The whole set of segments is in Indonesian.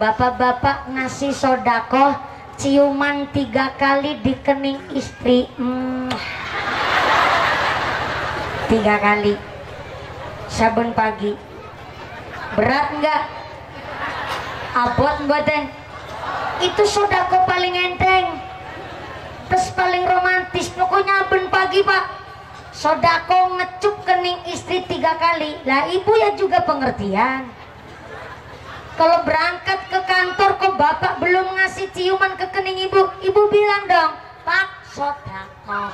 Bapak-bapak ngasih sodako ciuman 3 kali di kening istri. 3 kali saben pagi. Berat enggak? Abot mboten? Itu sodako paling enteng, terus paling romantis. Pokoknya saben pagi pak, sodako ngecup kening istri 3 kali. Lah ibu ya juga pengertian. Kalau berangkat ke kantor kok bapak belum ngasih ciuman ke kening ibu, ibu bilang dong, Pak, sodako.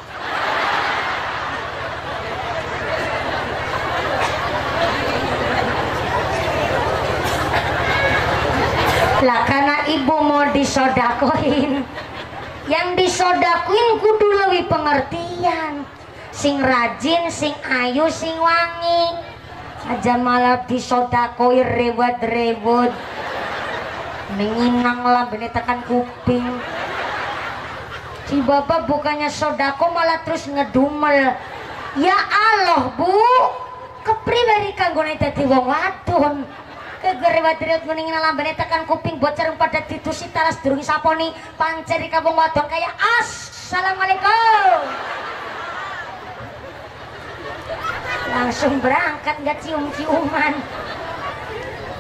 Lah karena ibu mau disodakoin, yang disodakoin kudu lebih pengertian, sing rajin, sing ayu, sing wangi. Aja malah disodakoi rewet-rewet, menginang lah bener tekan kuping. Si bapak bukannya sodako malah terus ngedumel. Ya Allah bu, kepribadi kanggone dadi wong wadon. Kegerewat-rewet meningin lah bener tekan kuping bocor pada ditusi talas durung saponi panceri kabung wadon kayak assalamualaikum. Langsung berangkat nggak cium-ciuman.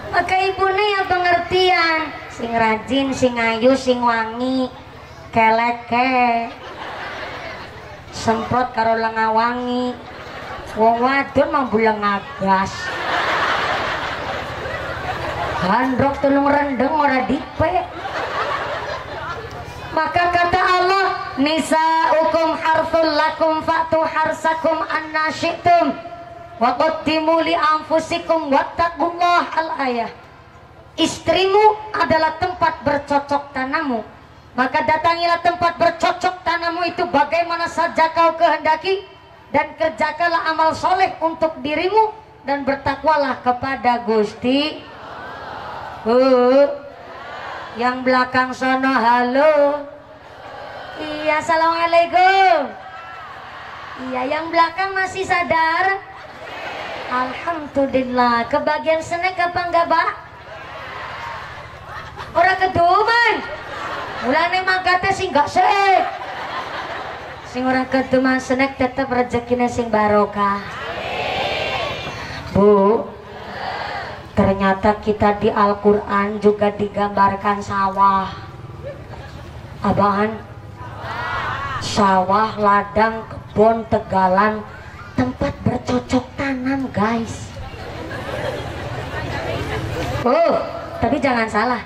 Maka ibunya yang pengertian, sing rajin, sing ayu, sing wangi, keleke semprot karo lenga wangi. Wong wadon mau bulang ngagas, handrok tulung rendeng ora dipe. Maka kata Allah, nisaukum harthul lakum fa'tu harsakum anna syi'tum wa qaddimu li anfusikum wattaqullah al-ayah. Istrimu adalah tempat bercocok tanammu, maka datangilah tempat bercocok tanammu itu bagaimana saja kau kehendaki, dan kerjakanlah amal soleh untuk dirimu dan bertakwalah kepada Gusti. Yang belakang sono halo. Iya, assalamualaikum. Iya, yang belakang masih sadar? Alhamdulillah. Kebagian snack apa enggak, Pak? Orang keduman. Mulane mangkate sing gak sek. Sing orang keduman snack tetap rezekinya sing barokah. Bu, ternyata kita di Al-Quran juga digambarkan sawah. Apaan? Sawah, ladang, kebun, tegalan, tempat bercocok tanam guys. Tapi jangan salah,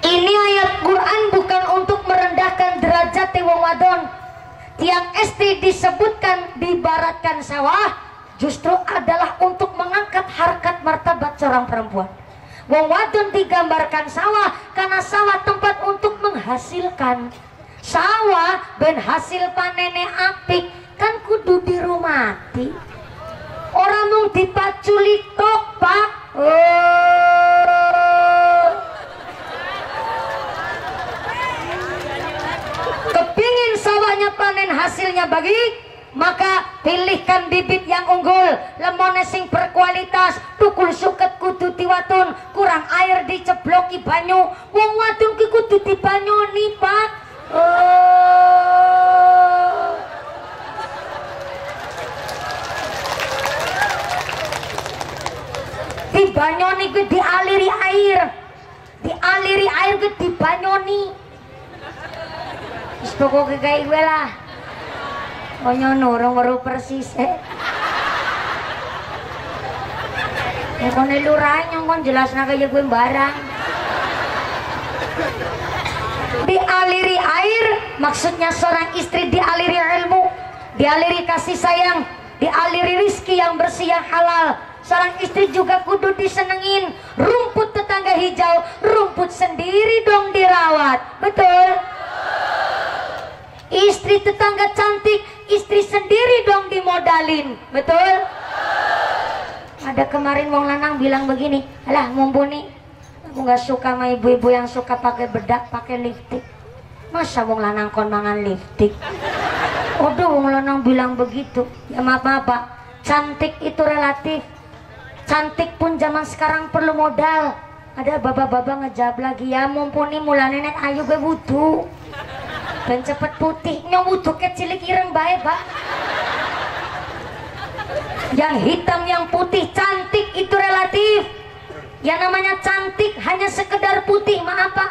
ini ayat Quran bukan untuk merendahkan derajat wong wadon. Tiang SD disebutkan diibaratkan sawah, justru adalah untuk mengangkat harkat martabat seorang perempuan. Wong wadon digambarkan sawah karena sawah tempat untuk menghasilkan. Sawah ben hasil panene apik kan kudu dirumati. Orang mung dipaculi tok pak. Kepingin sawahnya panen hasilnya baik, maka pilihkan bibit yang unggul, lemone sing berkualitas, tukul suket kudu diwatun, kurang air dicebloki banyu. Wong wadon ki kudu dibanyoni pak. Dibanyoni ki dialiri air, dialiri air ki dibanyoni. Wis pokoke kae gue lah. Konyo nurung weruh persis ya kone lurah nyongkon jelasna kaya gue barang. Dialiri air maksudnya seorang istri dialiri ilmu, dialiri kasih sayang, dialiri rizki yang bersih yang halal. Seorang istri juga kudu disenengin. Rumput tetangga hijau, rumput sendiri dong dirawat. Betul? Istri tetangga cantik, istri sendiri dong dimodalin. Betul? Ada kemarin wong lanang bilang begini, alah mumpuni aku gak suka sama ibu-ibu yang suka pakai bedak, pakai lipstick. Masa wong lanang kon mangan lipstick? Waduh, wong lanang bilang begitu. Ya maaf pak, cantik itu relatif. Cantik pun zaman sekarang perlu modal. Ada baba-baba ngejawab lagi, ya mumpuni mulane nek ayu gue wudu ben cepet putih, nyong wudu kecilik ireng bae Pak. Yang hitam yang putih, cantik itu relatif. Yang namanya cantik hanya sekedar putih, maaf Pak.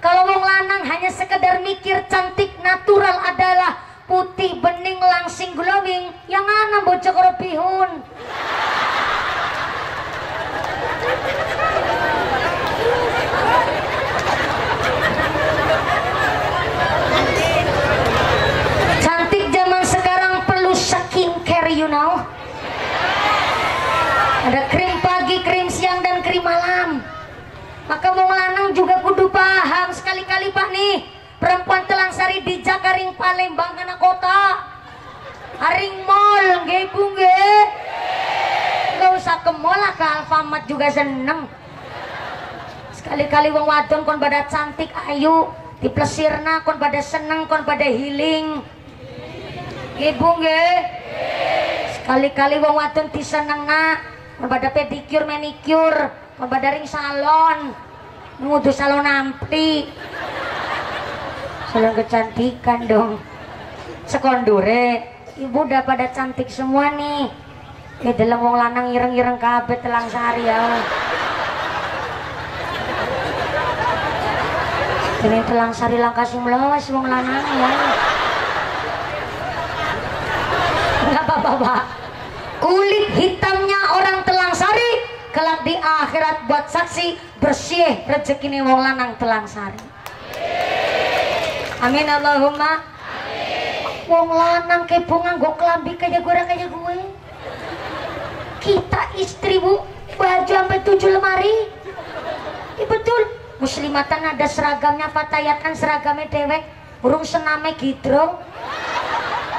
Kalau wong lanang hanya sekedar mikir cantik natural adalah putih bening langsing glowing, yang ana bocok karo bihun. Cantik zaman sekarang perlu skincare, you know. Ada krim pagi, krim siang, dan krim malam. Maka wong lanang juga kudu paham sekali-kali Pak nih. Perempuan Telang Sari di Jakaring Palembang kana kota. Haring mall, nggih Bu nggih. Enggak usah ke mall, ke Alfamart juga seneng. Sekali-kali wong wadon kon pada cantik ayu, diplesirna kon pada seneng, kon pada healing. Ibu nggih. Sekali-kali wong wadon disenengna, kon pada pedicure, manicure, kon pada ring salon. Ngudu salon ampli. Salon kecantikan dong. Sekondure, ibu udah pada cantik semua nih. Dalam wong lanang ireng-ireng kabeh Telang Sari ya. Ini Telang Sari langka sumlawas wong lanang ya. Enggak apa-apa Pak. Kulit hitamnya orang Telang Sari kelak di akhirat buat saksi bersih rezekine wong lanang Telang Sari. Amin Allahumma. Amin. Wong lanang kebo nganggo klambi kayak gue. Kita istri Bu, baju sampai 7 lemari. Ya betul. Muslimatan ada seragamnya, fatayatan seragamnya dewek. Burung sename gidro.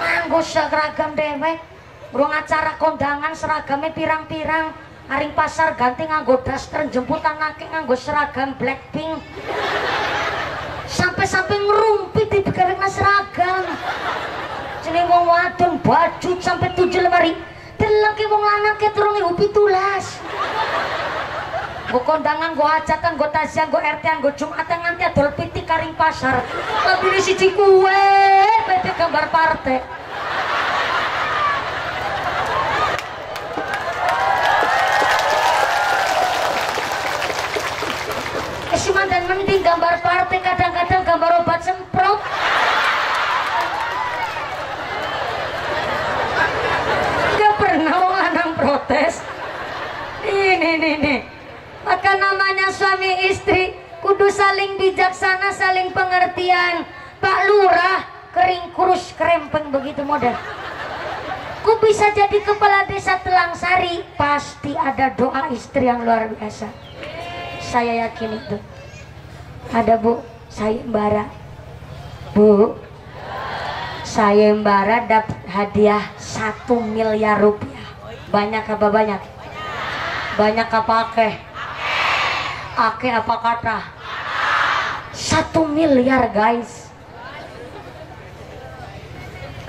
Nganggo seragam dewek. Burung acara kondangan seragamnya pirang-pirang. Haring pasar ganti nganggo daster, jemput anake nganggo seragam Blackpink. Sampai-sampai ngerumpit di begareng seragam. Jeneng wong wadon baju sampai 7 lemari. Deleng ke wong lanang ke turunge upi tulas. Go kondangan, go hajatan, go tasya, go RT-an, go Jumatan nganti adol pitik karing pasar. Tapi siji kuwe PT gambar partai. Dan mending gambar partai, kadang-kadang gambar obat semprot. Gak pernah orang lanang protes. Ini. Maka namanya suami istri kudu saling bijaksana, saling pengertian. Pak Lurah kering kurus krempeng begitu model. Ku bisa jadi kepala desa Telang Sari, pasti ada doa istri yang luar biasa. Saya yakin itu. Ada Bu, sayembara. Bu, sayembara dapat hadiah 1 miliar rupiah. Banyak apa banyak? Banyak apa akeh? Akeh apa kata? 1 miliar guys.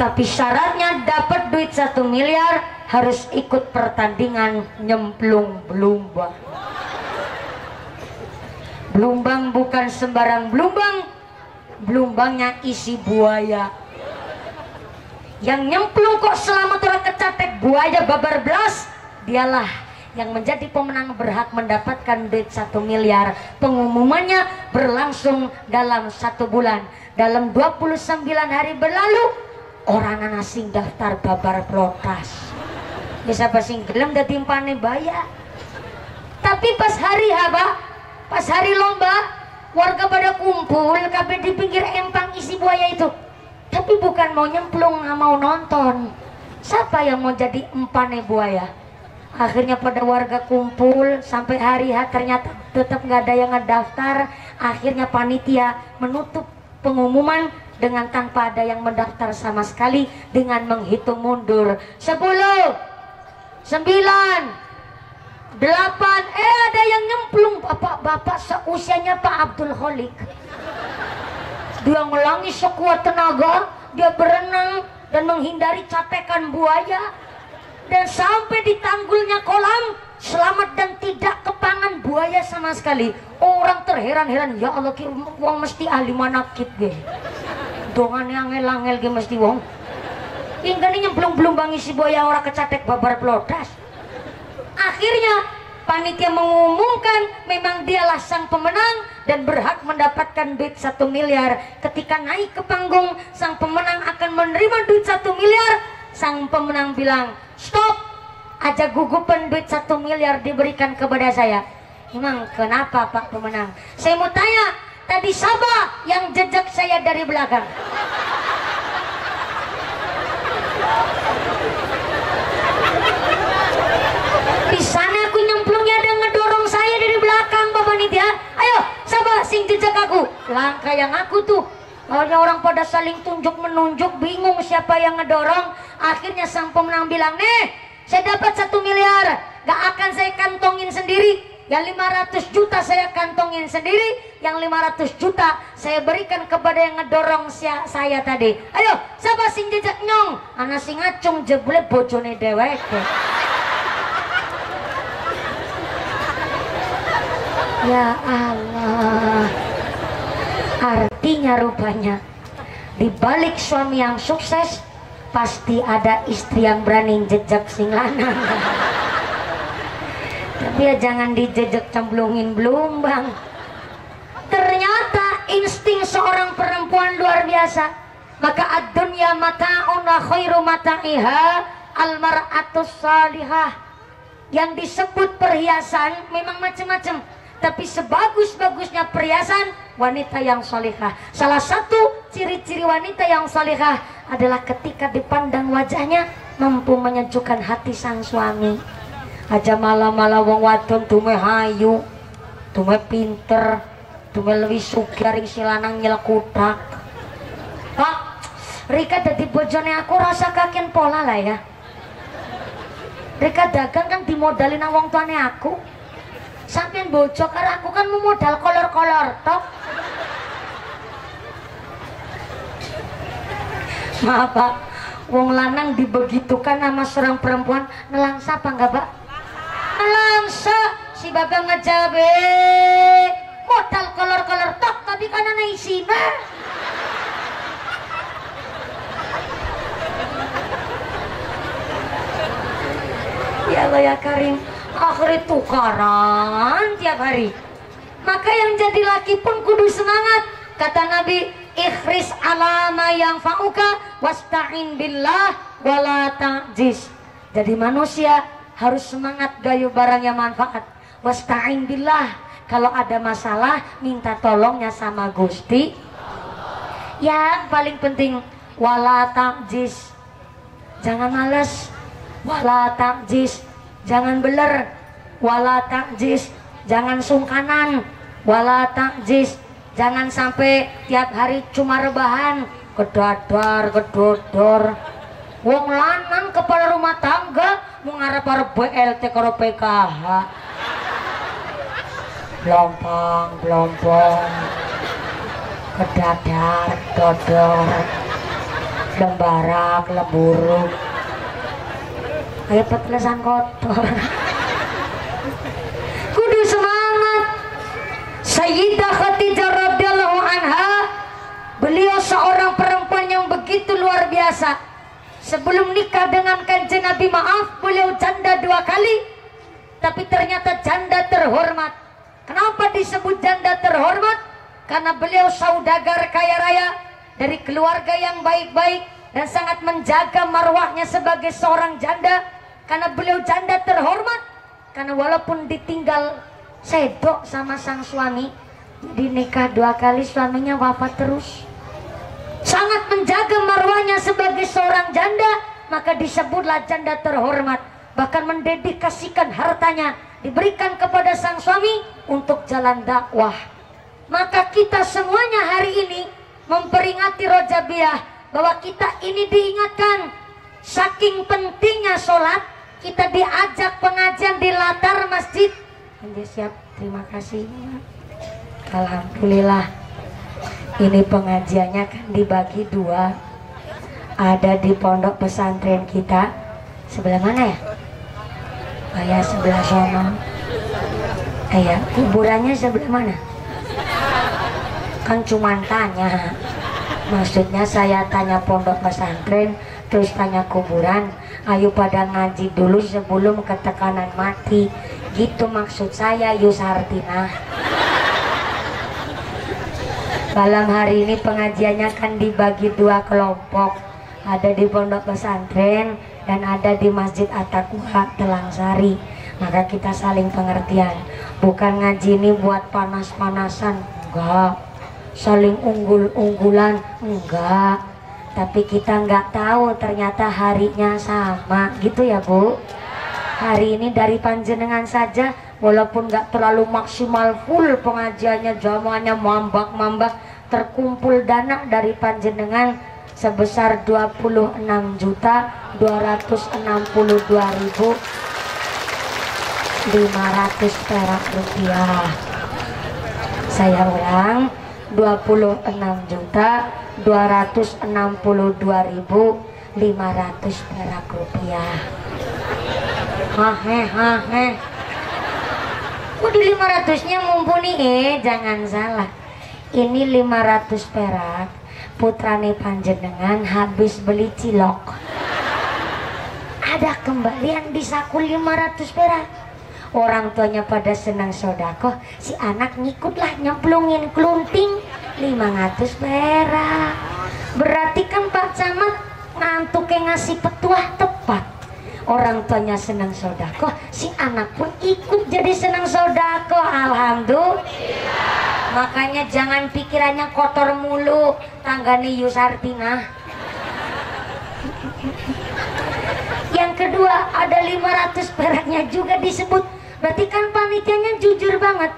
Tapi syaratnya dapat duit 1 miliar harus ikut pertandingan nyemplung belumbang. Belumbang bukan sembarang belumbang. Belumbangnya isi buaya. Yang nyemplung kok selamat orang kecatek buaya babar belas, dialah yang menjadi pemenang berhak mendapatkan duit 1 miliar. Pengumumannya berlangsung dalam 1 bulan. Dalam 29 hari berlalu, orang asing daftar babar protes. Bisa pasing gelem dadi impane baya. Tapi pas hari apa? Pas hari lomba, warga pada kumpul kabeh di pinggir empang isi buaya itu. Tapi bukan mau nyemplung, nggak mau nonton. Siapa yang mau jadi empane buaya? Akhirnya pada warga kumpul sampai hari H, ternyata tetap nggak ada yang ngedaftar. Akhirnya panitia menutup pengumuman dengan tanpa ada yang mendaftar sama sekali, dengan menghitung mundur 10, 9, 8, ada yang nyemplung. Bapak-bapak seusianya Pak Abdul Kholik. Dia ngelangi sekuat tenaga, dia berenang dan menghindari catekan buaya. Dan sampai di tanggulnya kolam, selamat dan tidak kepangan buaya sama sekali. Orang terheran-heran, ya Allah ki wong mesti ahli manakib ge. Dongane angel-angel ge mesti wong. Inggane nyemplung-blung bangi si buaya ora kecatek babar plodas. Akhirnya panitia mengumumkan memang dialah sang pemenang dan berhak mendapatkan duit 1 miliar. Ketika naik ke panggung, sang pemenang akan menerima duit 1 miliar. Sang pemenang bilang, stop, aja gugupan duit 1 miliar diberikan kepada saya. Emang kenapa Pak Pemenang? Saya mau tanya, tadi siapa yang jejak saya dari belakang? Di sana aku nyemplungnya ada ngedorong saya dari belakang Pak Panitia. Ayo, siapa sing jejak aku? Langkah yang aku tuh. Awalnya orang pada saling tunjuk menunjuk, bingung siapa yang ngedorong. Akhirnya sang pemenang bilang, nih, saya dapat 1 miliar. Gak akan saya kantongin sendiri. Yang 500 juta saya kantongin sendiri. Yang 500 juta saya berikan kepada yang ngedorong saya tadi. Ayo, siapa sing jejak nyong? Anak sing ngacung jebule bojone dewek. Ya Allah. Artinya rupanya di balik suami yang sukses pasti ada istri yang berani jejak sing lanang. Tapi ya jangan dijejak cemplungin belumbang. Ternyata insting seorang perempuan luar biasa. Maka ad-dunya mata'un wa khairu mata'iha al-mar'atus salihah. Yang disebut perhiasan memang macam-macam, tapi sebagus-bagusnya perhiasan wanita yang salihah. Salah satu ciri-ciri wanita yang salihah adalah ketika dipandang wajahnya mampu menyejukkan hati sang suami. Aja malah-malah wong wadon tume hayu, tume pinter, tume lebih sugaring si lanang nyelkutak. Pak, Rika dadi bojone aku rasa kaken pola lah ya. Rika dagang kan dimodalin nang wong tuane aku. Sampeyan bojo karo aku kan memodal kolor-kolor tok. Maaf Pak, wong lanang dibegitukan sama seorang perempuan nelangsa apa enggak Pak? Nelangsa, si bapak ngejawab modal kolor-kolor tok tapi kan ana isina. Ya Allah ya Karim, akhirnya tukaran tiap hari. Maka yang jadi laki pun kudu semangat. Kata Nabi, ikhris alama yang fa'uka wasta'in billah wala ta'jiz. Jadi manusia harus semangat gayu barang yang manfaat. Wasta'in billah, kalau ada masalah minta tolongnya sama Gusti. Yang paling penting wala ta'jiz, jangan malas. Wala ta'jiz, jangan beler. Wala ta'jiz, jangan sungkanan. Wala ta'jiz, jangan sampai tiap hari cuma rebahan, kedadar, kedodor. Wong lanang kepala rumah tangga mau ngarep-arep BLT karo PKH. Blompong, kedadar, dodor, lembarak, lemburu. Kayak petlesan kotor. Kudu semangat. Sayyidah Khadijah radhiyallahu anha, beliau seorang perempuan yang begitu luar biasa. Sebelum nikah dengan Kanjeng Nabi, maaf, beliau janda 2 kali, tapi ternyata janda terhormat. Kenapa disebut janda terhormat? Karena beliau saudagar kaya raya dari keluarga yang baik-baik dan sangat menjaga marwahnya sebagai seorang janda. Karena beliau janda terhormat, karena walaupun ditinggal sedok sama sang suami, dinikah 2 kali suaminya wafat terus. Sangat menjaga marwahnya sebagai seorang janda, maka disebutlah janda terhormat. Bahkan mendedikasikan hartanya diberikan kepada sang suami untuk jalan dakwah. Maka kita semuanya hari ini memperingati Rajabiyah, bahwa kita ini diingatkan saking pentingnya sholat. Kita diajak pengajian di latar masjid. Siap, terima kasih. Alhamdulillah. Ini pengajiannya kan dibagi 2. Ada di pondok pesantren kita. Sebelah mana ya? Kayak sebelah sono. Kayak kuburannya sebelah mana? Kan cuman tanya. Maksudnya saya tanya pondok pesantren, terus tanya kuburan. Ayo pada ngaji dulu sebelum ketekanan mati. Gitu maksud saya, Yusartina. Malam hari ini pengajiannya kan dibagi dua kelompok. Ada di pondok pesantren dan ada di Masjid At-Taqwa Telangsari. Maka kita saling pengertian. Bukan ngaji ini buat panas-panasan, enggak. Saling unggul-unggulan, enggak. Tapi kita nggak tahu ternyata harinya sama, gitu ya Bu. Hari ini dari panjenengan saja, walaupun nggak terlalu maksimal full pengajiannya, jamaahnya mambak-mambak, terkumpul dana dari panjenengan sebesar 26.562.500 perak rupiah. Saya ulang, 26.262.500 perak rupiah. Hahe. Udah 500-nya mumpuni, jangan salah. Ini 500 perak putrane panjenengan habis beli cilok. Ada kembalian di saku 500 perak. Orang tuanya pada senang sodako, si anak ngikutlah nyemplungin kelunting 500 perak. Berarti kan Pak Camat ngantuknya ngasih petuah tepat. Orang tuanya senang sodako, si anak pun ikut jadi senang sodako. Alhamdulillah. Makanya jangan pikirannya kotor mulu, tanggani Yusartina. Yang kedua, ada 500 peraknya juga disebut. Berarti kan panitianya jujur banget,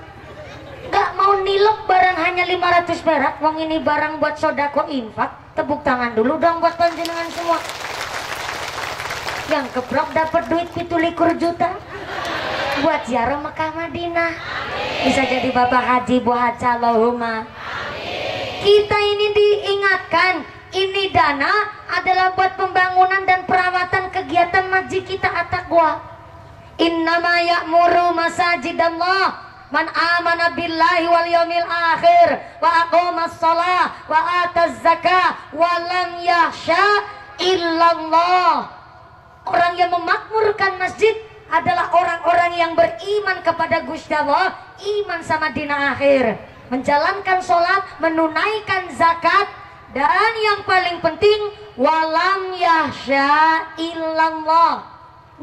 gak mau nilep barang hanya 500 perak. Wong ini barang buat sodako infak. Tepuk tangan dulu dong buat panjenengan semua. Yang keprok dapat duit 17 juta buat ziarah Mekah Madinah. Bisa jadi Bapak Haji Bu Haja, Allahumma. Kita ini diingatkan, ini dana adalah buat pembangunan dan perawatan kegiatan masjid kita At-Taqwa. Innama ya'muru masajidallah man amana billahi wal yawmil akhir wa aqamas shalah wa ataz zakah wa lam yakhsha illallah. Orang yang memakmurkan masjid adalah orang-orang yang beriman kepada Gusti Allah, iman sama dina akhir, menjalankan sholat, menunaikan zakat, dan yang paling penting walam yahsya illallah,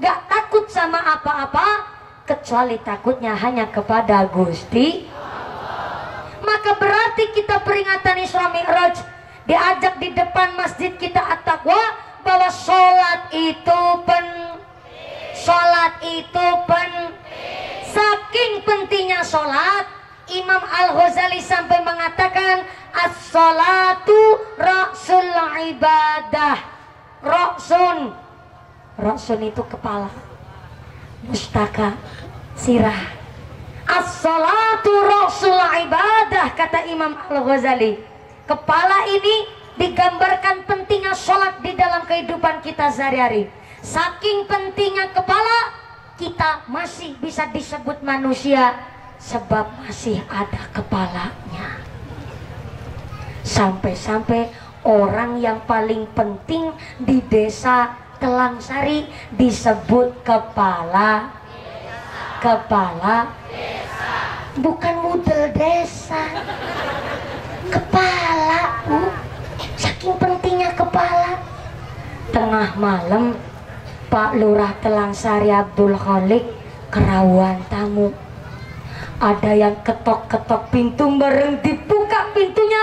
gak takut sama apa-apa kecuali takutnya hanya kepada Gusti Allah. Maka berarti kita peringatan Isra Mi'raj, diajak di depan masjid kita At-Taqwa bahwa sholat itu saking pentingnya sholat, Imam Al-Ghazali sampai mengatakan as-sholatu ra'sul ibadah. Ra'sun itu kepala, mustaka sirah. As-sholatu ra'sul ibadah, kata Imam Al-Ghazali. Kepala ini digambarkan pentingnya sholat di dalam kehidupan kita sehari-hari. Saking pentingnya kepala, kita masih bisa disebut manusia sebab masih ada kepalanya. Sampai-sampai orang yang paling penting di desa Telangsari disebut kepala desa. Bukan mudel desa, kepala, Bu. Saking pentingnya kepala. Tengah malam Pak Lurah Telangsari Abdul Khalik kerawuan tamu. Ada yang ketok-ketok pintu, bareng dibuka pintunya,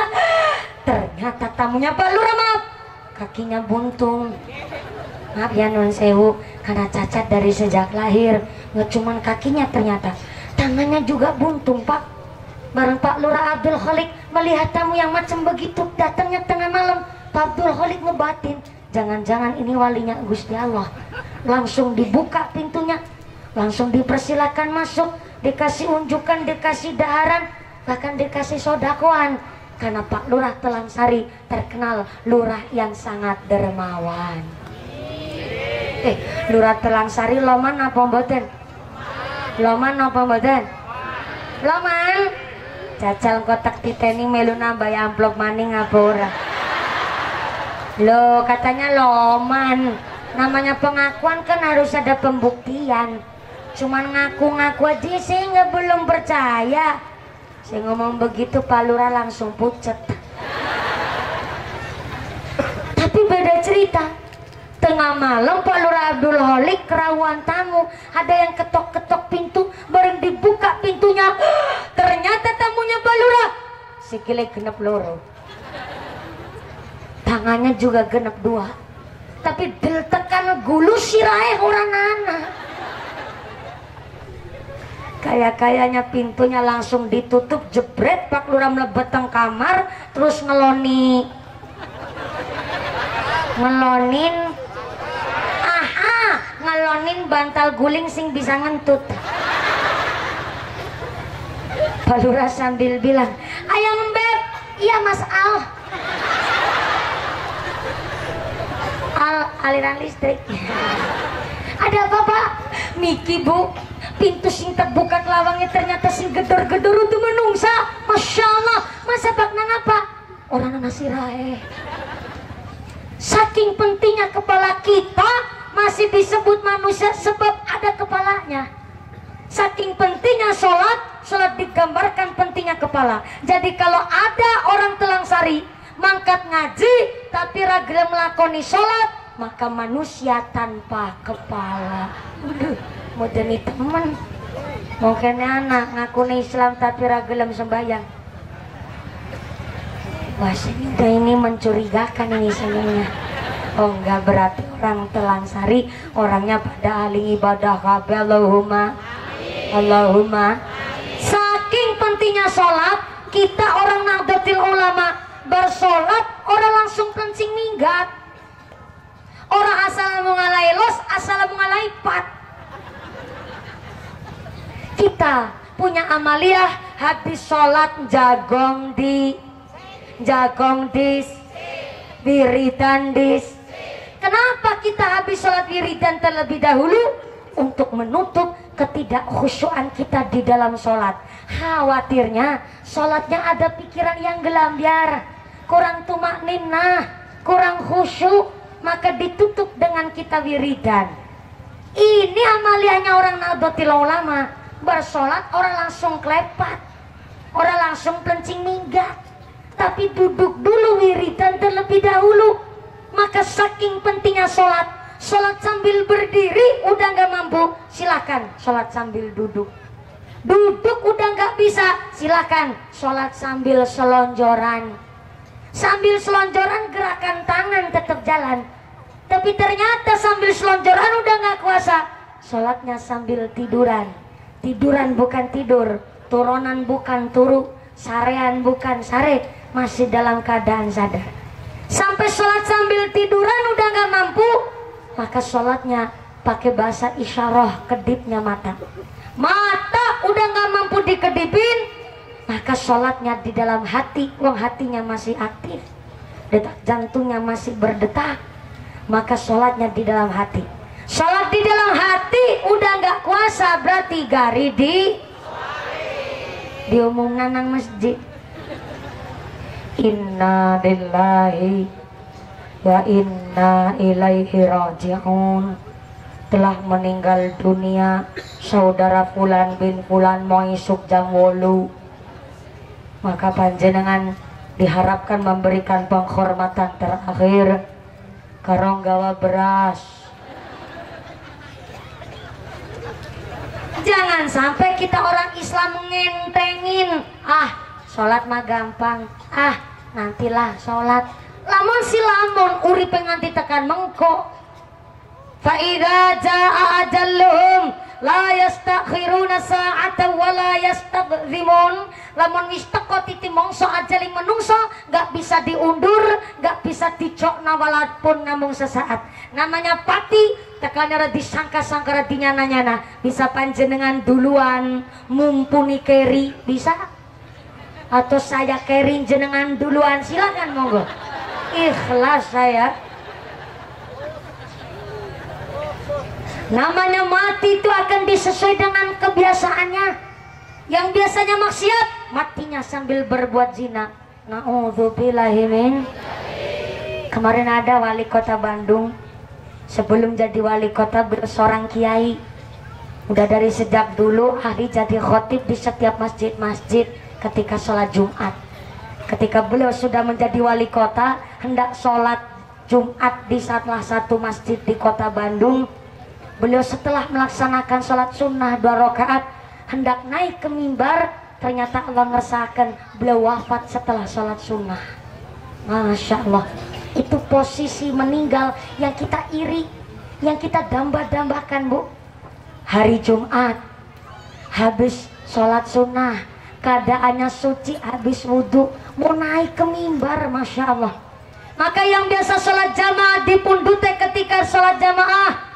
ternyata tamunya Pak Lurah. Maaf, kakinya buntung. Maaf ya non sewu, karena cacat dari sejak lahir. Nggak cuman kakinya, ternyata tangannya juga buntung Pak. Bareng Pak Lurah Abdul Khalik melihat tamu yang macam begitu datangnya tengah malam, Pak Abdul Khalik ngebatin, jangan-jangan ini walinya Gusti Allah. Langsung dibuka pintunya, langsung dipersilakan masuk, dikasih unjukan, dikasih daharan, bahkan dikasih sodakoan. Karena Pak Lurah Telangsari terkenal lurah yang sangat dermawan. Lurah Telangsari loman apa mboten? Loman apa mboten? Loman. Jajal kotak titeni melu nambah amplop maning apa ora? Loh, katanya loman. Namanya pengakuan kan harus ada pembuktian. Cuman ngaku-ngaku aja saya nggak belum percaya. Saya ngomong begitu Pak Lurah langsung pucet. Tapi beda cerita. Tengah malam Pak Lurah Abdul Holik kerawuan tamu. Ada yang ketok-ketok pintu, bareng dibuka pintunya. Ternyata tamunya Pak Lurah. Sikile genep loro. Tangannya juga genep dua. Tapi deltekan gulu sirahe orang anak. Kayaknya pintunya langsung ditutup jebret. Pak Lurah mlebet teng kamar terus ngelonin bantal guling sing bisa ngentut. Pak Lurah sambil bilang, "Ayam Beb." "Iya Mas Al." Al aliran listrik. "Ada apa Pak?" "Miki Bu, pintu sing terbuka lawangnya ternyata sing gedor-gedor itu menungsa." "Masya Allah." "Masa Pak nang apa?" "Orang nasi rae." Saking pentingnya kepala kita masih disebut manusia sebab ada kepalanya. Saking pentingnya sholat digambarkan pentingnya kepala. Jadi kalau ada orang Telangsari mangkat ngaji tapi ragil melakoni sholat, maka manusia tanpa kepala. Modern temen mungkin anak ngakuni Islam tapi ragilem sembahyang. Wah ini mencurigakan ini sebenarnya. Oh enggak, berarti orang Telangsari orangnya pada ahli ibadah kabeh. Allahumma. Saking pentingnya sholat, kita orang Nahdlatul Ulama bersolat orang langsung kencing minggat. Orang assalamualaikum pat. Kita punya amaliyah habis sholat jagong dis wiridan dis. Kenapa kita habis sholat wiridan terlebih dahulu? Untuk menutup ketidakkhusyuan kita di dalam sholat. Khawatirnya sholatnya ada pikiran yang gelambiar, kurang tumakninah, kurang khusyuk, maka ditutup dengan kita wiridan. Ini amaliyahnya orang Nahdlatul Ulama. Bersolat orang langsung klepat, orang langsung kencing minggat, tapi duduk dulu wiridan terlebih dahulu. Maka saking pentingnya sholat sambil berdiri udah nggak mampu, silakan sholat sambil duduk. Duduk udah nggak bisa, silakan sholat sambil selonjoran. Sambil selonjoran gerakan tangan tetap jalan. Tapi ternyata sambil selonjoran udah nggak kuasa, sholatnya sambil tiduran. Tiduran bukan tidur, turunan bukan turu, sarean bukan sare, masih dalam keadaan sadar. Sampai sholat sambil tiduran udah nggak mampu, maka sholatnya pakai bahasa isyarah, kedipnya mata. Mata udah nggak mampu dikedipin, maka sholatnya di dalam hati, wong hatinya masih aktif, detak jantungnya masih berdetak, maka sholatnya di dalam hati. Sholat di dalam hati udah nggak kuasa, berarti gari diumumkan nang masjid. Inna lillahi wa inna ilaihi raji'un. Telah meninggal dunia saudara Fulan bin Fulan moisuk jam 8. Maka panjenengan diharapkan memberikan penghormatan terakhir karong gawa beras. Jangan sampai kita orang Islam ngentengin, sholat mah gampang, nantilah sholat. Lamun si lamun uripe nganti tekan mengko. Fa idza jaa ajalluhum la yastakhiruna sa'atan wa la yastaqdimun. Lamun wis teko titi mongso ajaling menungso, gak bisa diundur, gak bisa dicokna walaupun namung sesaat. Namanya pati tekannya disangka-sangka dinyana-nyana. Bisa panjenengan duluan mumpuni keri, bisa? Atau saya keri jenengan duluan, silakan monggo. Ikhlas saya. Namanya mati itu akan disesuai dengan kebiasaannya. Yang biasanya maksiat, matinya sambil berbuat zina. Na'udzubillahimin. Kemarin ada wali kota Bandung, sebelum jadi wali kota seorang kiai. Udah dari sejak dulu ahli jadi khotib di setiap masjid-masjid ketika sholat Jumat. Ketika beliau sudah menjadi wali kota, hendak sholat Jumat di salah satu masjid di kota Bandung. Beliau setelah melaksanakan sholat sunnah 2 rakaat hendak naik ke mimbar, ternyata Allah ngersahkan beliau wafat setelah sholat sunnah. Masya Allah, itu posisi meninggal yang kita iri, yang kita damba-dambakan, Bu. Hari Jumat habis sholat sunnah, keadaannya suci, habis wudhu, mau naik ke mimbar, Masya Allah. Maka yang biasa sholat jamaah di pundute ketika sholat jamaah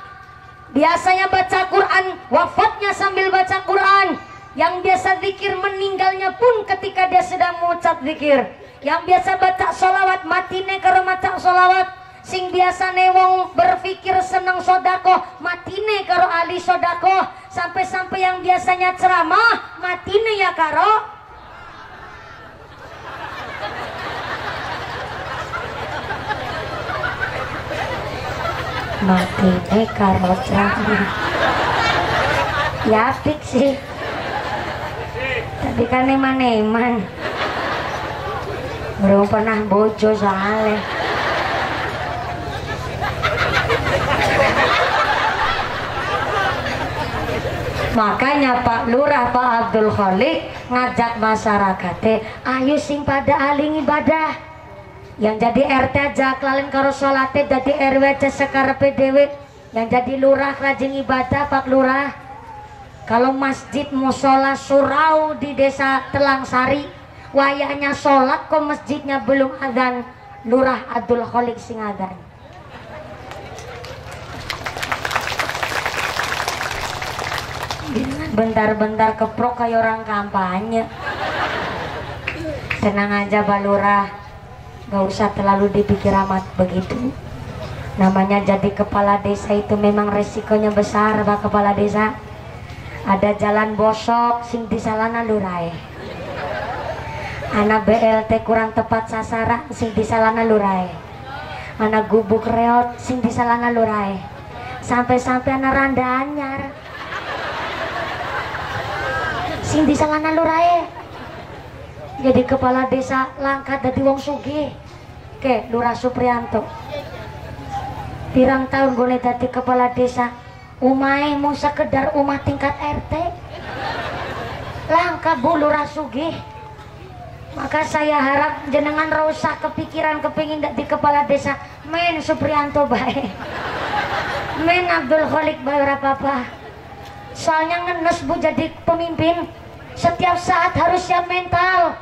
biasanya baca Quran, wafatnya sambil baca Quran. Yang biasa zikir meninggalnya pun ketika dia sedang mengucap zikir. Yang biasa baca sholawat matine karo maca sholawat. Sing biasa wong berpikir seneng sodakoh matine karo ahli sodakoh. Sampai-sampai yang biasanya ceramah matine ya karo matine karo ceramah. Ya apik sih, tapi kan eman-eman belum pernah bojo soalnya. Makanya Pak Lurah, Pak Abdul Khalik ngajak masyarakatnya, ayo sing pada aling ibadah. Yang jadi RT aja kelalen karo salate, jadi RW aja sekarepe dhewe. Yang jadi lurah rajin ibadah Pak Lurah. Kalau masjid musola surau di desa Telangsari, wayahnya sholat kok masjidnya belum adzan, Lurah Abdul Khalik sing adzan. Bentar-bentar keprok kayak orang kampanye. Tenang aja Pak Lurah, gak usah terlalu dipikir amat begitu. Namanya jadi kepala desa itu memang resikonya besar Pak Kepala Desa. Ada jalan bosok sing disalana lurai, anak BLT kurang tepat sasaran sing disalana lurai, anak gubuk reot sing disalana lurai, sampai-sampai anak randa anyar sing disalana lurai. Jadi kepala desa langkat dadi wong sugih. Ke Lurah Suprianto pirang tahun gue dadi kepala desa, umai mau sekedar umah tingkat RT langka Bu Lurah sugih. Maka saya harap jenengan rasa kepikiran kepingin di kepala desa men Suprianto baik, men Abdul Khalik baik apa-apa. Soalnya ngenes Bu jadi pemimpin setiap saat harus siap mental.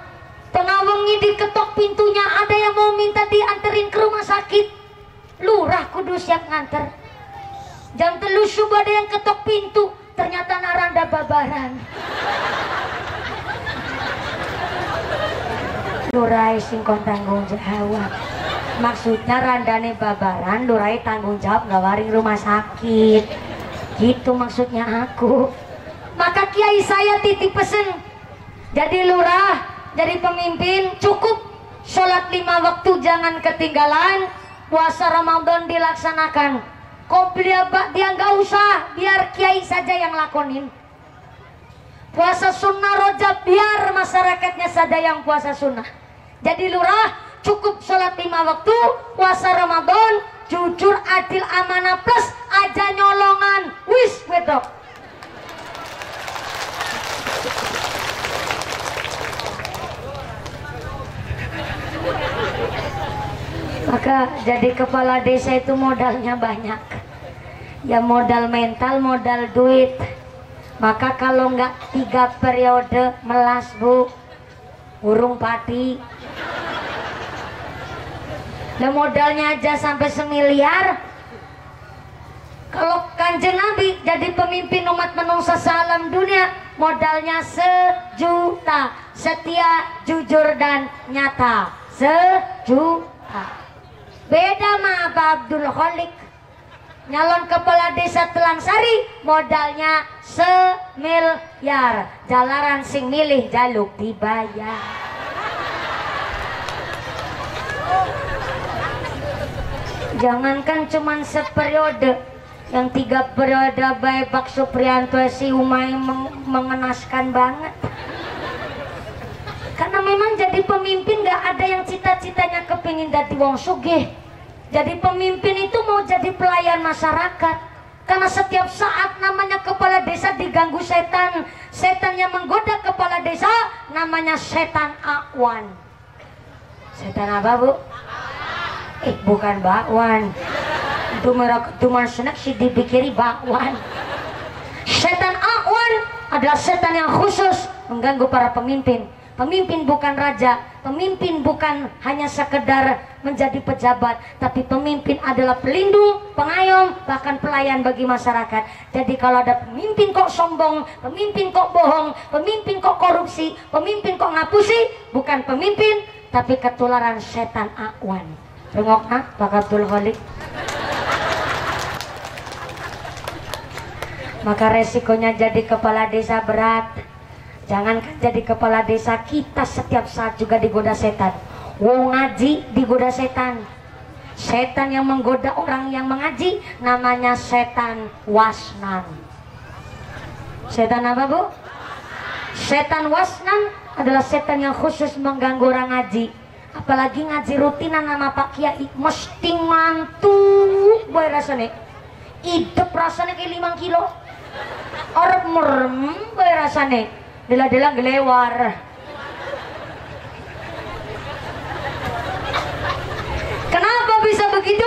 Tengah wengi diketok pintunya, ada yang mau minta dianterin ke rumah sakit, lurah kudu siap nganter. Jam 3 subuh ada yang ketok pintu, ternyata naranda babaran. Lurah sing kon tanggung jawab. Maksudnya randane babaran, lurah tanggung jawab ngawaring rumah sakit. Gitu maksudnya aku. Maka kiai saya titip pesen, jadi lurah, jadi pemimpin cukup sholat 5 waktu jangan ketinggalan. Puasa Ramadan dilaksanakan, qobliyah ba'diyah nggak usah, biar kiai saja yang lakonin. Puasa sunnah Rajab biar masyarakatnya saja yang puasa sunnah. Jadi lurah cukup sholat 5 waktu, puasa Ramadan, jujur, adil, amanah, plus aja nyolongan, wis wedok. Maka jadi kepala desa itu modalnya banyak. Ya modal mental, modal duit. Maka kalau nggak 3 periode melas Bu, urung pati. Nah modalnya aja sampai 1 miliar. Kalau Kanjeng Nabi jadi pemimpin umat manusia salam dunia, modalnya 1 juta, setia, jujur dan nyata. 1 juta. Beda sama Pak Abdul Khalik, nyalon kepala desa Telangsari modalnya semiliar, jalaran sing milih jaluk dibayar. Jangankan cuman seperiode, yang 3 periode baik Pak Supriyanto si Umay mengenaskan banget. Karena memang jadi pemimpin gak ada yang cita-citanya kepingin jadi wong sugih. Jadi pemimpin itu mau jadi pelayan masyarakat. Karena setiap saat namanya kepala desa diganggu setan. Setan yang menggoda kepala desa namanya setan Akwan. Setan apa, Bu? Bukan bakwan. Itu merek tuman senek si dipikiri bakwan. Setan Akwan adalah setan yang khusus mengganggu para pemimpin. Pemimpin bukan raja, pemimpin bukan hanya sekedar menjadi pejabat, tapi pemimpin adalah pelindung, pengayom, bahkan pelayan bagi masyarakat. Jadi kalau ada pemimpin kok sombong, pemimpin kok bohong, pemimpin kok korupsi, pemimpin kok ngapusi, bukan pemimpin, tapi ketularan setan Akwan. Tengok Pak Abdul Khalik. Maka resikonya jadi kepala desa berat. Jangankan jadi kepala desa, kita setiap saat juga digoda setan. Wong ngaji digoda setan. Setan yang menggoda orang yang mengaji namanya setan wasnan. Setan apa, Bu? Setan wasnan adalah setan yang khusus mengganggu orang ngaji. Apalagi ngaji rutinan nama Pak Kiai, mesti ngantuk boy rasanya. Hidup rasanya kayak 5 kilo. Orep merem boy rasanya. Dela-dela gelewar. Kenapa bisa begitu?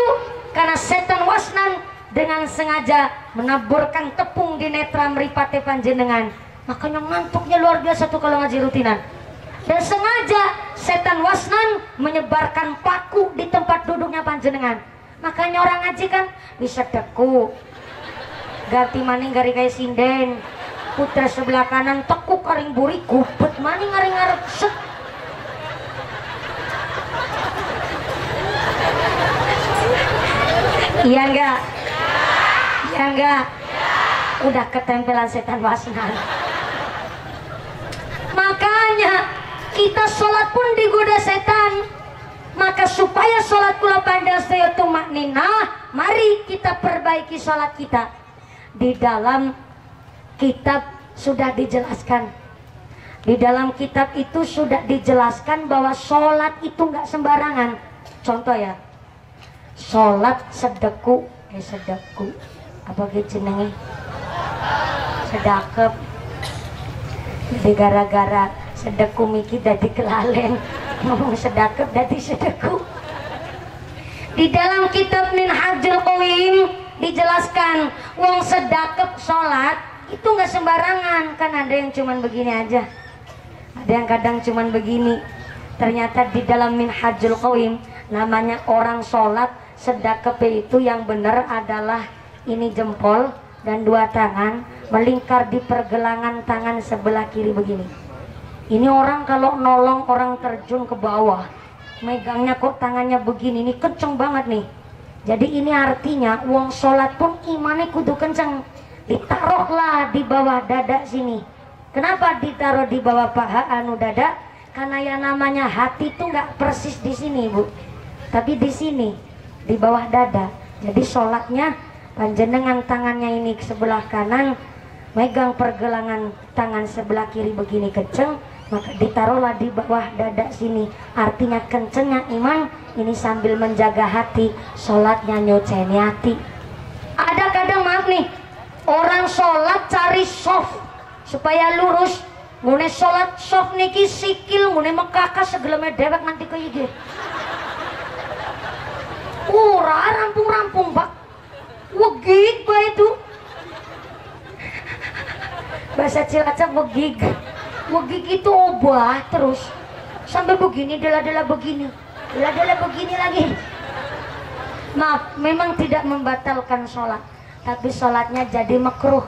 Karena setan wasnan dengan sengaja menaburkan tepung di netra mripate panjenengan. Makanya ngantuknya luar biasa tuh kalau ngaji rutinan. Dan sengaja setan wasnan menyebarkan paku di tempat duduknya panjenengan. Makanya orang ngaji kan bisa deku. Ganti maning gari kayak sinden. Putra sebelah kanan tekuk karing buri gubet maning ngaring ngarep set. Iya enggak? Iya enggak? Udah ketempelan setan wasnan. Makanya kita sholat pun digoda setan. Maka supaya sholat kula pandang saya tumakninah, mari kita perbaiki sholat kita. Di dalam kitab sudah dijelaskan. Di dalam kitab itu sudah dijelaskan bahwa sholat itu nggak sembarangan. Contoh ya, sholat sedeku, sedeku, apa gitu jenenge? Sedakep. Jadi gara-gara sedeku miki dadi kelalen, ngomong sedakep dadi sedeku. Di dalam kitab Minhajul Qayyim dijelaskan, wong sedakep sholat itu nggak sembarangan. Kan ada yang cuman begini aja, ada yang kadang cuman begini. Ternyata di dalam Minhajul Qayyim namanya orang sholat sedekap itu yang benar adalah ini jempol dan 2 tangan melingkar di pergelangan tangan sebelah kiri begini. Ini orang kalau nolong orang terjun ke bawah megangnya kok tangannya begini, ini kenceng banget nih. Jadi ini artinya wong sholat pun imannya kudu kenceng. Ditaruhlah di bawah dada sini. Kenapa ditaruh di bawah paha anu dada? Karena yang namanya hati itu nggak persis di sini, Bu, tapi di sini di bawah dada. Jadi sholatnya panjenengan tangannya ini ke sebelah kanan megang pergelangan tangan sebelah kiri begini kenceng, maka ditaruhlah di bawah dada sini. Artinya kencengnya iman ini sambil menjaga hati, sholatnya nyoceni hati. Ada kadang maaf nih, orang sholat cari soft supaya lurus. Ngune sholat soft niki sikil ngune mekaka segeleme dewek nanti ke iki. Rampung-rampung, Pak. Wegig Pak itu. Bahasa Cilacap wegig. Wegig itu obah terus sampai begini, dela-dela begini, dela-dela begini lagi. Maaf, memang tidak membatalkan sholat, tapi sholatnya jadi makruh.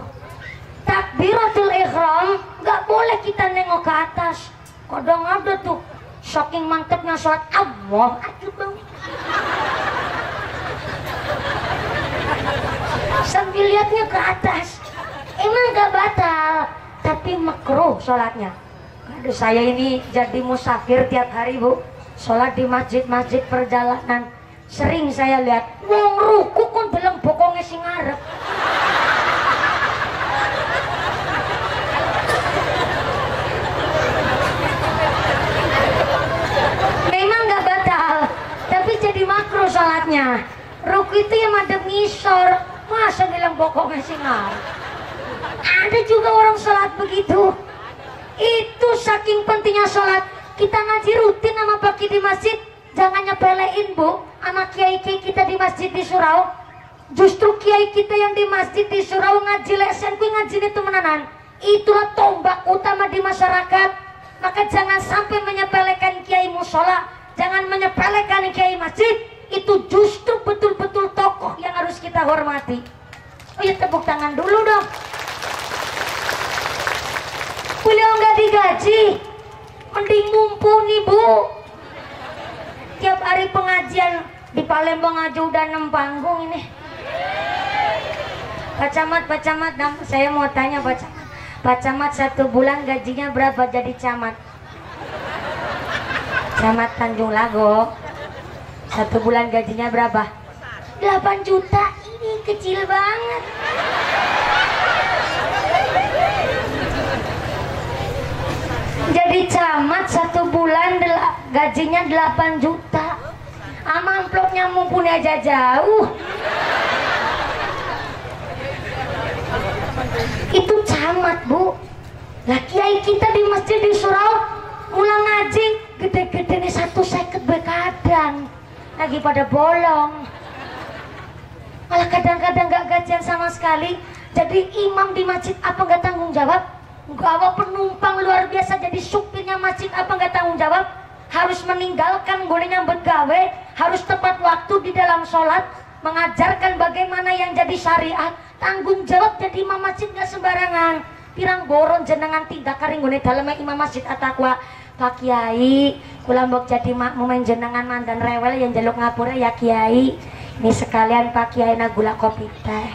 Takbiratul ihram nggak boleh kita nengok ke atas. Kadang ada tuh saking mantepnya sholat, Allah Akbar. sambil lihatnya ke atas. Emang gak batal, tapi makruh sholatnya. Aduh, saya ini jadi musafir tiap hari Bu, sholat di masjid-masjid perjalanan. Sering saya lihat wong ruku kon deleng bokongnya sing ngarep. Memang gak batal, tapi jadi makruh sholatnya. Ruku itu yang madep ngisor, masa bilang bokongnya sing ngarep. Ada juga orang sholat begitu. Itu saking pentingnya sholat. Kita ngaji rutin sama pagi di masjid, jangan nyepelein Bu sama kiai-kiai kita di masjid di surau. Justru kiai kita yang di masjid di surau ngaji lesen kuwi ngajine temenanan. Itulah tombak utama di masyarakat. Maka jangan sampai menyepelekan kiai musola, jangan menyepelekan kiai masjid. Itu justru betul-betul tokoh yang harus kita hormati. Oh ya, tepuk tangan dulu dong. Beliau nggak digaji, mending mumpuni Bu. Tiap hari pengajian di Palembang aja udah 6 panggung ini. Pak Camat, saya mau tanya Pak Camat 1 bulan gajinya berapa jadi camat? Camat Tanjung Lago 1 bulan gajinya berapa? 8 juta, ini kecil banget. Jadi camat 1 bulan gajinya 8 juta. Ama amplopnya mumpuni aja jauh. Itu camat Bu. Lah kiai kita di masjid di surau mulang ngaji gede-gede nih 150 bekadang. Lagi pada bolong. Malah kadang-kadang gak gajian sama sekali. Jadi imam di masjid apa gak tanggung jawab? Gawa penumpang luar biasa, jadi supirnya masjid apa nggak tanggung jawab, harus meninggalkan boleh nyambut gawe, harus tepat waktu di dalam sholat, mengajarkan bagaimana yang jadi syariat, tanggung jawab. Jadi imam masjid nggak sembarangan. Pirang boron jenengan tindak karing gune dalamnya imam masjid At-Taqwa. Pak Kiai, kula mbok jadi makmum jenengan mandan rewel yang jaluk ngapura ya Kiai. Ini sekalian Pak Kiai na gula kopi teh.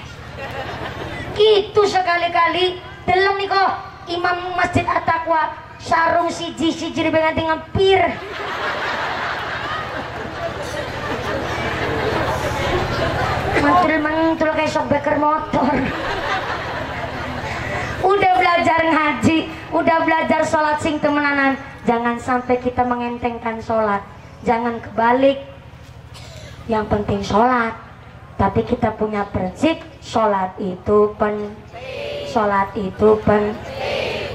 Gitu sekali-kali deleng nih kok. Imam Masjid At-Taqwa sarung siji dibenganti ngempir. Mantul kayak sok beker motor. Udah belajar ngaji, udah belajar sholat sing temenanan, jangan sampai kita mengentengkan sholat. Jangan kebalik. Yang penting sholat, tapi kita punya prinsip sholat itu sholat itu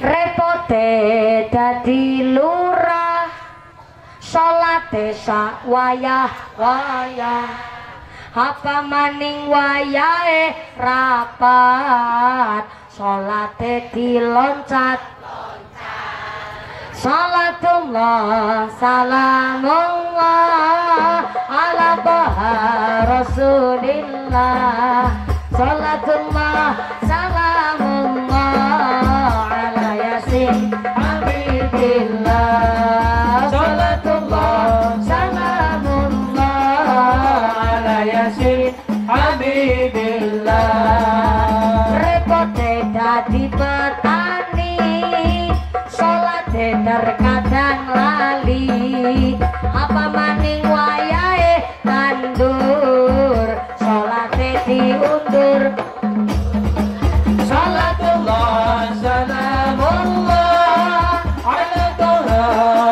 repote dadi lurah, sholate sak wayah-wayah, apa maning wayahe rapat, sholate diloncat. Salatullah salamullah ala baha rasulillah. Salatullah salamullah ala yasin habibillah. Salatullah salamullah ala yasin habibillah. Repote dadi petani, sholate terkadang lali, apa maning wayahe tandur, sholate diundur. Salatullah salamullah ala toha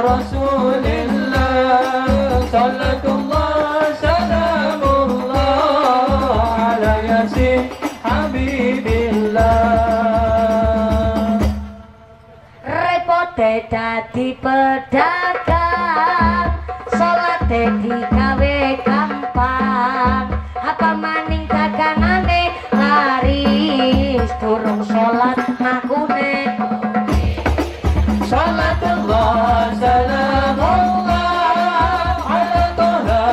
rasulillah. Salatullah salamullah ala yasin habibillah. Repote dadi pedagang, sholate digawe gampang, apa maning dagangane laris, durung sholat ngakune. Salatullah salamullah ala toha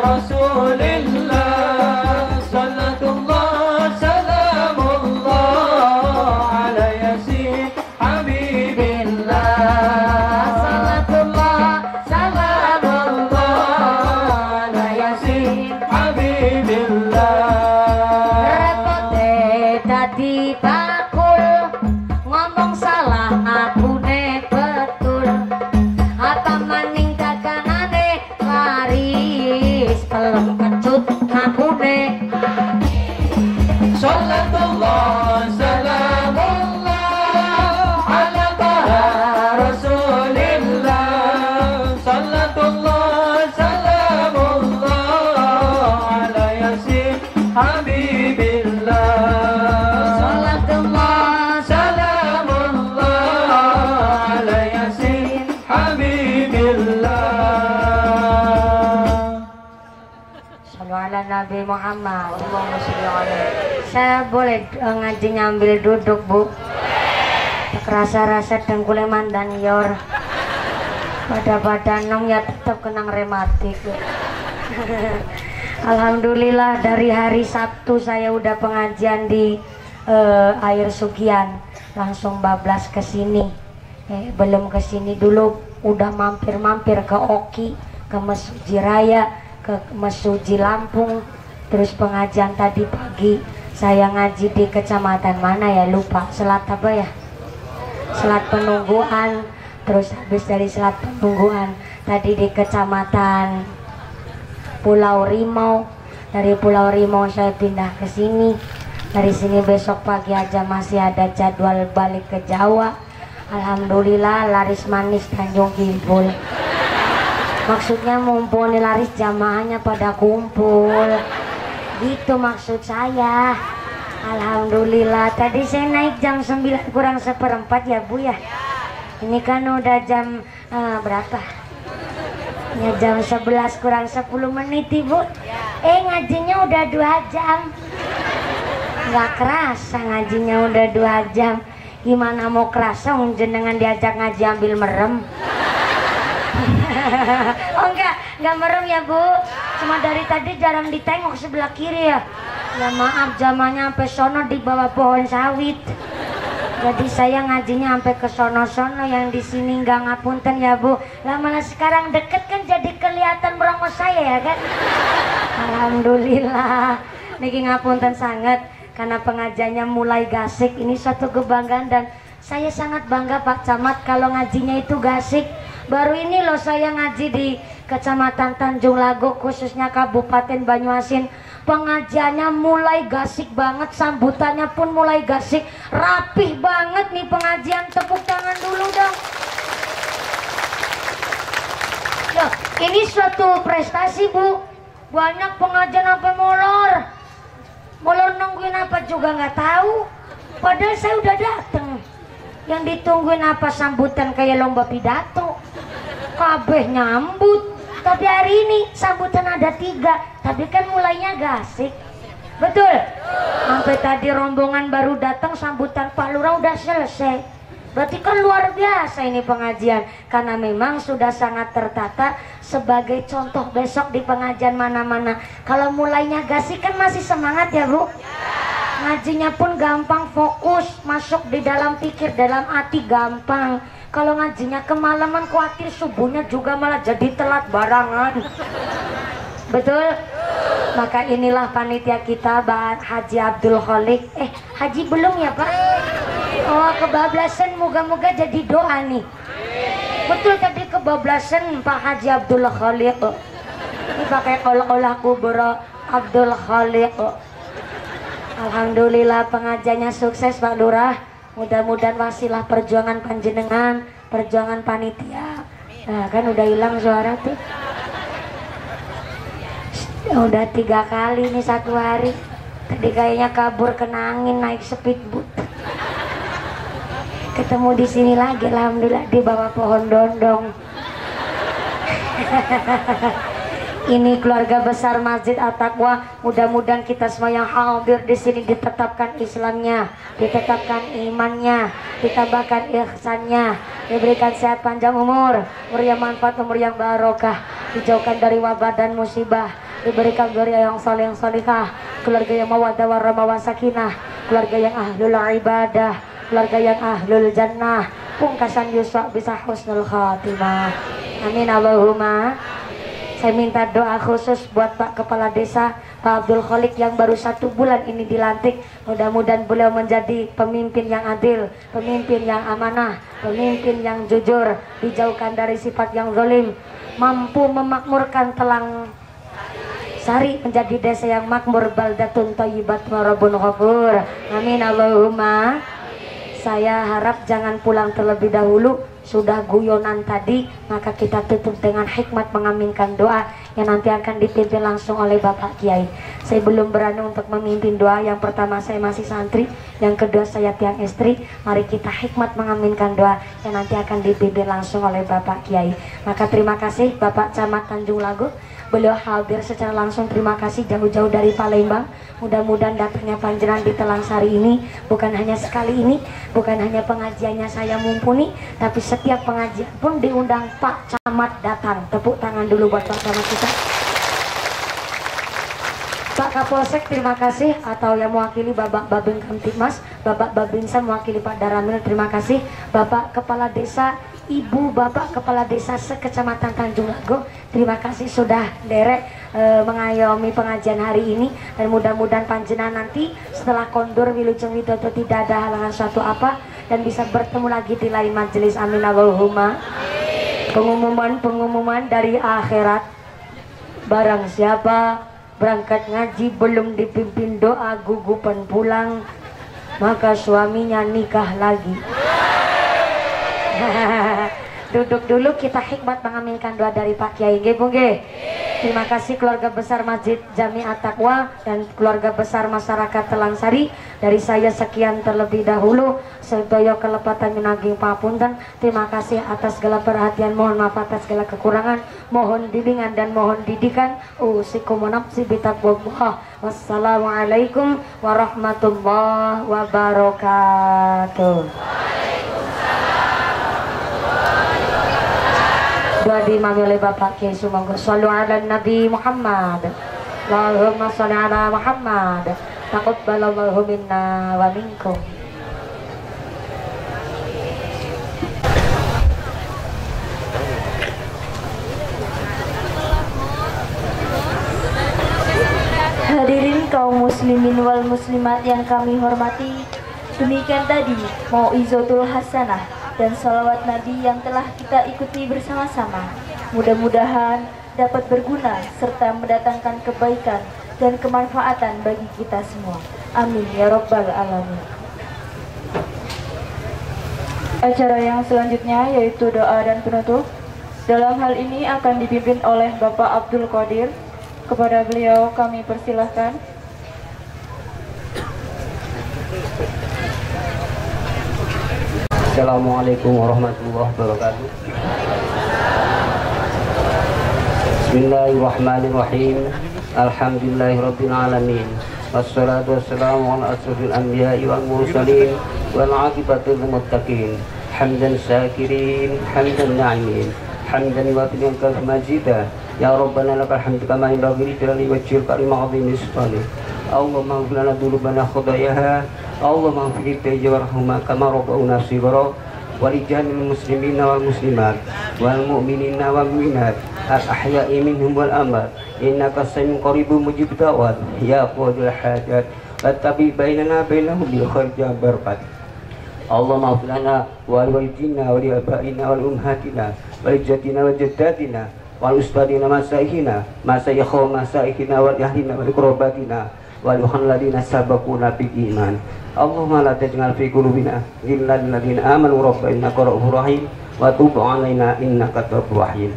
rasulillah. Salatullah salamullah ala yasin habibillah. Salatullah salamullah ala yasin habibillah. Repote Nabi Muhammad. Saya boleh ngaji nyambil duduk, Bu? Rasa-rasa dengkule mandan yor. Pada badan ya tetap kenang rematik. Alhamdulillah dari hari Sabtu saya udah pengajian di Air Sugian, langsung bablas ke sini. Belum ke sini dulu, udah mampir-mampir ke Oki, ke Mesuji Raya, ke Mesuji Lampung, terus pengajian tadi pagi saya ngaji di kecamatan mana ya, lupa, Selat apa ya, Selat Penungguan. Terus habis dari Selat Penungguan tadi di kecamatan Pulau Rimau. Dari Pulau Rimau saya pindah ke sini. Dari sini besok pagi aja masih ada jadwal balik ke Jawa. Alhamdulillah laris manis Tanjung Kimpul. Maksudnya mumpuni laris, jamaahnya pada kumpul. Gitu maksud saya. Alhamdulillah tadi saya naik jam 9 kurang seperempat ya Bu ya. Ini kan udah jam berapa? Ya jam 11 kurang 10 menit Ibu. Ngajinya udah 2 jam. Nggak kerasa ngajinya udah 2 jam. Gimana mau kerasa jenengan diajak ngaji ambil merem? Oh enggak merem ya Bu. Cuma dari tadi jarang ditengok sebelah kiri ya. Ya maaf, zamannya sampai sono di bawah pohon sawit. Jadi saya ngajinya sampai ke sono-sono, yang di sini nggak ngapunten ya Bu. Lah malah sekarang deket kan jadi kelihatan merongos saya ya kan. Alhamdulillah. Niki ngapunten sangat karena pengajiannya mulai gasik. Ini suatu kebanggaan dan saya sangat bangga Pak Camat kalau ngajinya itu gasik. Baru ini loh saya ngaji di Kecamatan Tanjung Lago, khususnya Kabupaten Banyuasin. Pengajiannya mulai gasik banget, sambutannya pun mulai gasik, rapih banget nih pengajian. Tepuk tangan dulu dong. Loh, ini suatu prestasi Bu. Banyak pengajian sampai molor nungguin apa juga nggak tahu. Padahal saya udah dateng. Yang ditungguin apa, sambutan kayak lomba pidato. Kabeh nyambut. Tapi hari ini sambutan ada 3, tapi kan mulainya gasik. Betul? Sampai tadi rombongan baru datang, sambutan Pak Lurah udah selesai. Berarti kan luar biasa ini pengajian. Karena memang sudah sangat tertata sebagai contoh besok di pengajian mana-mana. Kalau mulainya gasik kan masih semangat ya Bu? Ngajinya pun gampang, fokus, masuk di dalam pikir, dalam hati gampang. Kalau ngajinya kemalaman khawatir subuhnya juga malah jadi telat barangan. Betul? Maka inilah panitia kita Haji Abdul Khalik. Haji belum ya Pak? Oh kebablasan, moga-moga jadi doa nih. Betul tadi kebablasan Pak Haji Abdul Khalik. Ini pakai olah-olah kubur Abdul Khalik. Alhamdulillah pengajiannya sukses Pak Lurah. Mudah-mudahan wasilah perjuangan panjenengan, perjuangan panitia. Nah kan udah hilang suara tuh. Udah 3 kali nih 1 hari. Tadi kayaknya kabur kena angin naik speedboat. Ketemu di sini lagi, alhamdulillah di bawah pohon dondong. Ini keluarga besar Masjid At-Taqwa. Mudah-mudahan kita semua yang hadir di sini ditetapkan Islamnya, ditetapkan imannya, ditambahkan ihsannya, diberikan sehat panjang umur, umur yang manfaat, umur yang barokah, dijauhkan dari wabah dan musibah, diberikan zuriat yang saleh yang salihah, keluarga yang mawaddah warahmah wasakinah, keluarga yang ahlul ibadah, keluarga yang ahlul jannah, pungkasan yuswa bisa husnul khatimah. Amin Allahumma. Saya minta doa khusus buat Pak Kepala Desa Pak Abdul Khalik yang baru 1 bulan ini dilantik. Mudah-mudahan beliau menjadi pemimpin yang adil, pemimpin yang amanah, pemimpin yang jujur, dijauhkan dari sifat yang zalim, mampu memakmurkan Telang Sari menjadi desa yang makmur, baldatun thayyibat wa rabbun ghafur. Amin Allahumma. Saya harap jangan pulang terlebih dahulu. Sudah guyonan tadi, maka kita tutup dengan hikmat mengaminkan doa yang nanti akan dipimpin langsung oleh Bapak Kiai. Saya belum berani untuk memimpin doa. Yang pertama saya masih santri, yang kedua saya tiang istri. Mari kita hikmat mengaminkan doa yang nanti akan dipimpin langsung oleh Bapak Kiai. Maka terima kasih Bapak Camat Tanjung Lago beliau hadir secara langsung. Terima kasih jauh-jauh dari Palembang. Mudah-mudahan datangnya panjenengan di Telangsari ini bukan hanya sekali ini, bukan hanya pengajiannya saya mumpuni, tapi setiap pengajian pun diundang Pak Camat datang. Tepuk tangan dulu buat Pak Camat kita. Pak Kapolsek terima kasih, atau yang mewakili Bapak Babin Kamtibmas, Bapak Babinsa mewakili Pak Daramil terima kasih, Bapak Kepala Desa, Ibu Bapak Kepala Desa sekecamatan Tanjung Lago terima kasih sudah derek mengayomi pengajian hari ini, dan mudah-mudahan panjenengan nanti setelah kondur Wilujeng Widodo tidak ada halangan suatu apa dan bisa bertemu lagi di lain majelis. Amin Allahumma. Pengumuman dari akhirat, barang siapa berangkat ngaji belum dipimpin doa gugupan pulang, maka suaminya nikah lagi. Duduk dulu, kita hikmat mengaminkan doa dari Pak Kiai. Nggih, Bu nggih. Terima kasih keluarga besar Masjid Jami At-Taqwa dan keluarga besar masyarakat Telangsari. Dari saya sekian terlebih dahulu. Sedaya kelepatan minaging papunten. Terima kasih atas segala perhatian, mohon maaf atas segala kekurangan, mohon bimbingan dan mohon didikan. Usikum wa nafsi bitaqwallah. Wassalamualaikum warahmatullahi wabarakatuh. Doa diimami oleh Bapak Kiai Sumangga. Shallu ala Nabi Muhammad. Allahumma shalli ala Muhammad. Taqabbalallahu minna wa minkum. Hadirin kaum muslimin wal muslimat yang kami hormati, demikian tadi mau'izatul hasanah dan salawat Nabi yang telah kita ikuti bersama-sama. Mudah-mudahan dapat berguna serta mendatangkan kebaikan dan kemanfaatan bagi kita semua. Amin ya rabbal alamin. Acara yang selanjutnya yaitu doa dan penutup. Dalam hal ini akan dipimpin oleh Bapak Abdul Qadir. Kepada beliau kami persilahkan. Assalamualaikum warahmatullahi wabarakatuh. Bismillahirrahmanirrahim. Alhamdulillahirabbil alamin. Wassalatu wassalamu ala asyrofil anbiya'i wal mursalin wal 'aqibatul muttaqin. Hamdan syakirin, hamdan na'imin, hamdan yuwafiqu majidah. Ya Rabbana lakal hamdu kama yanbaghi li jalali wajhil karim 'azimi sultanik. Allahumma ighfir lana dzunubana khatayaha. Allahumma ighfir li warhamna kama rabbuna shighara wa li jami'il muslimina wal muslimat wal mu'minina wal mu'minat al ahya'i minhum wal amwat innaka sami'un qaribun mujib da'wat ya qadil hajat tabi bainana bainahum bil khair ya barakat. Allahumma ighfir lana wa li walidina wa li abaina wa li ummahatina wa li jadina wa jaddatina wal ustadina masaihina masaikhu masaihina wal yahlina wal qurbatina wal khalladina sabaquna bil iman. Allahumma la taj'al fi qulubina ghillan lil ladzina amanu rabbana innaka ra'ufur rahim wa tub 'alaina innaka tawwabur rahim.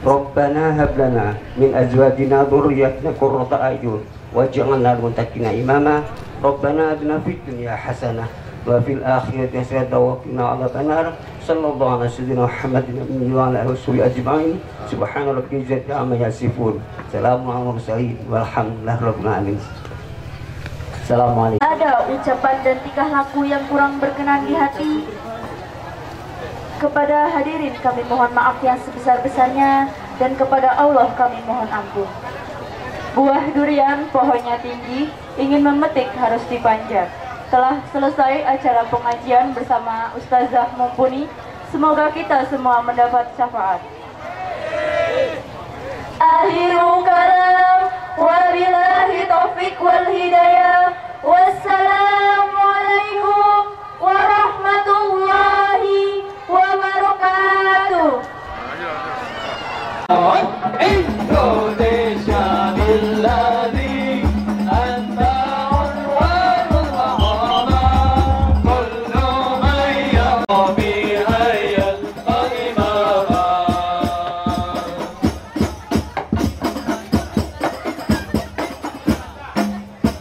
Rabbana hab lana min azwajina dhurriyyatina qurrata a'yun waj'alna lil muttaqina imama. Rabbana atina fid dunya hasanah wa fil akhirati hasanah wa qina 'adzabannar. Sallallahu ala sayyidina Muhammadin wa ala alihi ajma'in. Subhana rabbika izzati amma yasifun. Salamun ala mursalin walhamdulillahi rabbil alamin. Assalamualaikum. Ada ucapan dan tingkah laku yang kurang berkenan di hati, kepada hadirin kami mohon maaf yang sebesar-besarnya, dan kepada Allah kami mohon ampun. Buah durian pohonnya tinggi, ingin memetik harus dipanjat. Telah selesai acara pengajian bersama Ustazah Mumpuni. Semoga kita semua mendapat syafaat. Akhiru kalam, wabillahi taufiq wal hidayah. Wassalamualaikum warahmatullahi wabarakatuh. Indonesia billadzi anta unwanul rahman kullu man yaqbi hayat qadimama.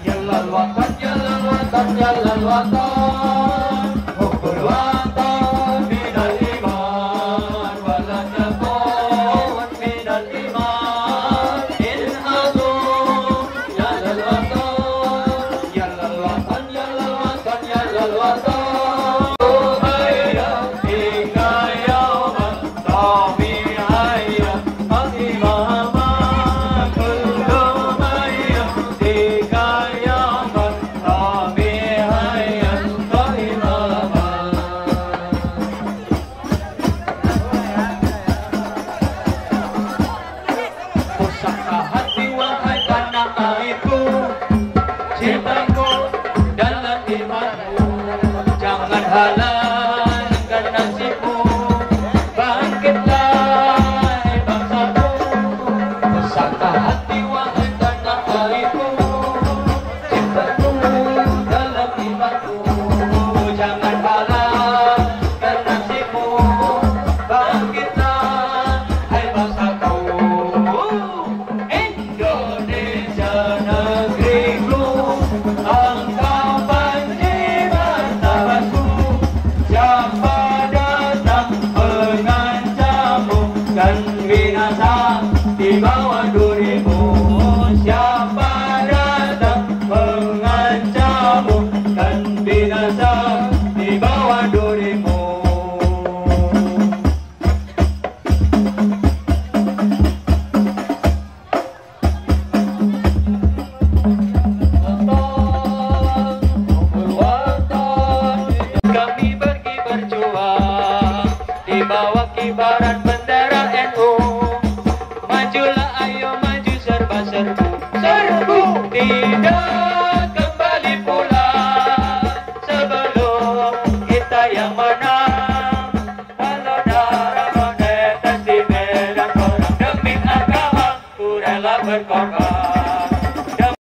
Yallal watan yallal watan yallal watan hubbul watan minal iman walan yakun minal iman di bawah durimu. Siapa datang mengancammu dan binasa di bawah durimu. Kami pergi berjuang di bawah kibaran bendera NU. Majulah ayo maju serba-serbu, serbu. Tidak kembali pulang sebelum kita yang menang. Kalau darah menetes di medan perang demi agama, ku rela berkorban.